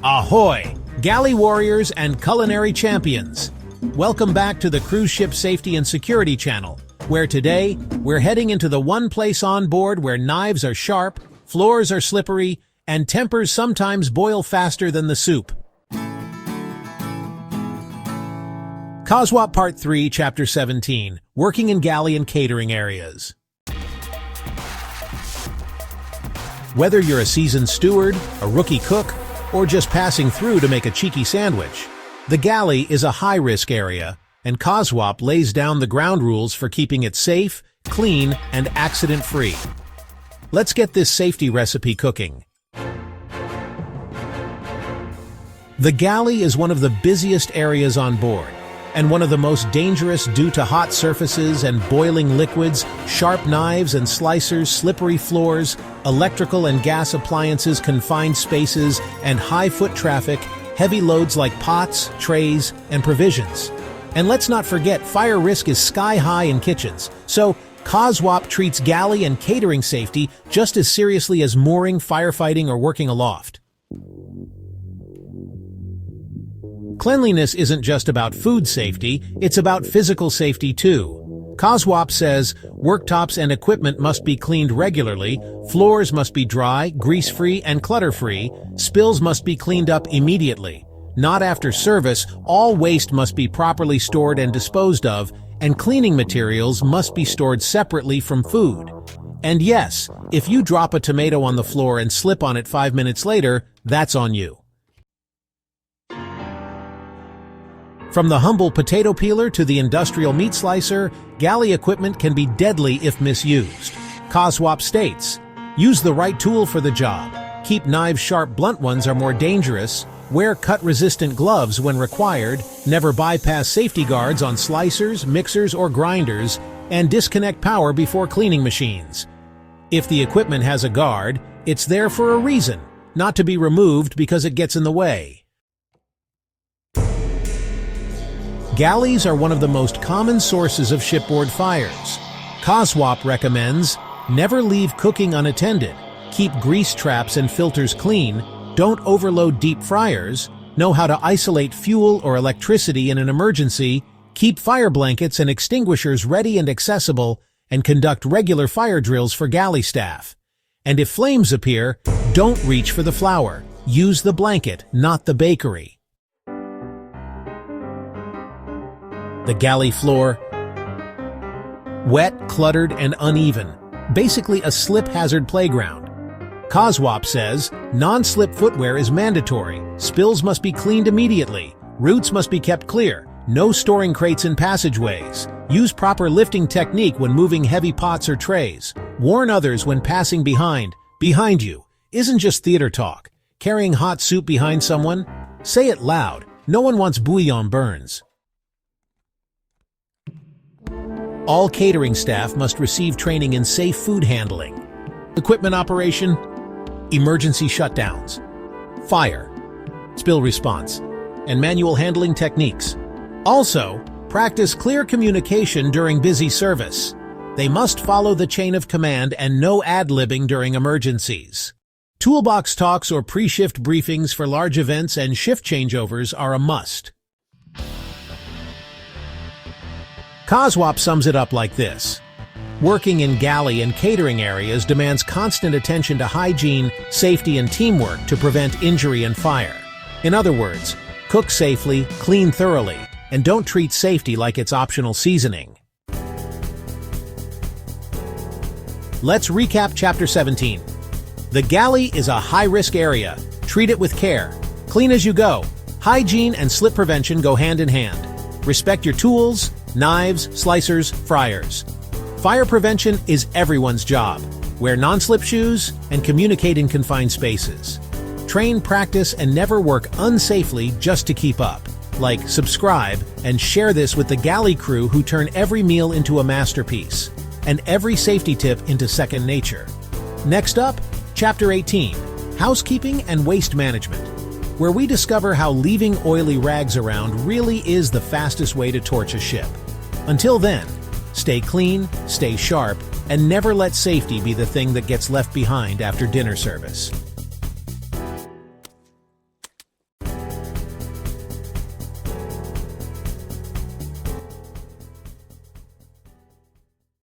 Ahoy, galley warriors and culinary champions! Welcome back to the Cruise Ship Safety and Security channel, where today we're heading into the one place on board where knives are sharp, floors are slippery, and tempers sometimes boil faster than the soup. COSWP Part 3, Chapter 17, Working in Galley and Catering Areas. Whether you're a seasoned steward, a rookie cook, or just passing through to make a cheeky sandwich, the galley is a high-risk area, and COSWP lays down the ground rules for keeping it safe, clean, and accident-free. Let's get this safety recipe cooking. The galley is one of the busiest areas on board, and one of the most dangerous due to hot surfaces and boiling liquids, sharp knives and slicers, slippery floors, electrical and gas appliances, confined spaces, and high foot traffic, heavy loads like pots, trays, and provisions. And let's not forget, fire risk is sky high in kitchens, so COSWP treats galley and catering safety just as seriously as mooring, firefighting, or working aloft. Cleanliness isn't just about food safety, it's about physical safety too. COSWP says worktops and equipment must be cleaned regularly, floors must be dry, grease-free, and clutter-free, spills must be cleaned up immediately. Not after service, all waste must be properly stored and disposed of, and cleaning materials must be stored separately from food. And yes, if you drop a tomato on the floor and slip on it 5 minutes later, that's on you. From the humble potato peeler to the industrial meat slicer, galley equipment can be deadly if misused. COSWP states, use the right tool for the job. Keep knives sharp, blunt ones are more dangerous. Wear cut-resistant gloves when required. Never bypass safety guards on slicers, mixers, or grinders. And disconnect power before cleaning machines. If the equipment has a guard, it's there for a reason, not to be removed because it gets in the way. Galleys are one of the most common sources of shipboard fires. COSWP recommends, never leave cooking unattended, keep grease traps and filters clean, don't overload deep fryers, know how to isolate fuel or electricity in an emergency, keep fire blankets and extinguishers ready and accessible, and conduct regular fire drills for galley staff. And if flames appear, don't reach for the flour. Use the blanket, not the bakery. The galley floor, wet, cluttered, and uneven, basically a slip hazard playground. COSWP says, non-slip footwear is mandatory, spills must be cleaned immediately, routes must be kept clear, no storing crates in passageways, use proper lifting technique when moving heavy pots or trays, warn others when passing behind you, isn't just theater talk. Carrying hot soup behind someone? Say it loud, no one wants bouillon burns. All catering staff must receive training in safe food handling, equipment operation, emergency shutdowns, fire, spill response, and manual handling techniques. Also, practice clear communication during busy service. They must follow the chain of command and no ad-libbing during emergencies. Toolbox talks or pre-shift briefings for large events and shift changeovers are a must. COSWP sums it up like this. Working in galley and catering areas demands constant attention to hygiene, safety, and teamwork to prevent injury and fire. In other words, cook safely, clean thoroughly, and don't treat safety like it's optional seasoning. Let's recap Chapter 17. The galley is a high-risk area. Treat it with care. Clean as you go. Hygiene and slip prevention go hand in hand. Respect your tools, knives, slicers, fryers. Fire prevention is everyone's job. Wear non-slip shoes and communicate in confined spaces. Train, practice, and never work unsafely just to keep up. Like, subscribe, and share this with the galley crew who turn every meal into a masterpiece, and every safety tip into second nature. Next up, Chapter 18, Housekeeping and Waste Management, where we discover how leaving oily rags around really is the fastest way to torch a ship. Until then, stay clean, stay sharp, and never let safety be the thing that gets left behind after dinner service.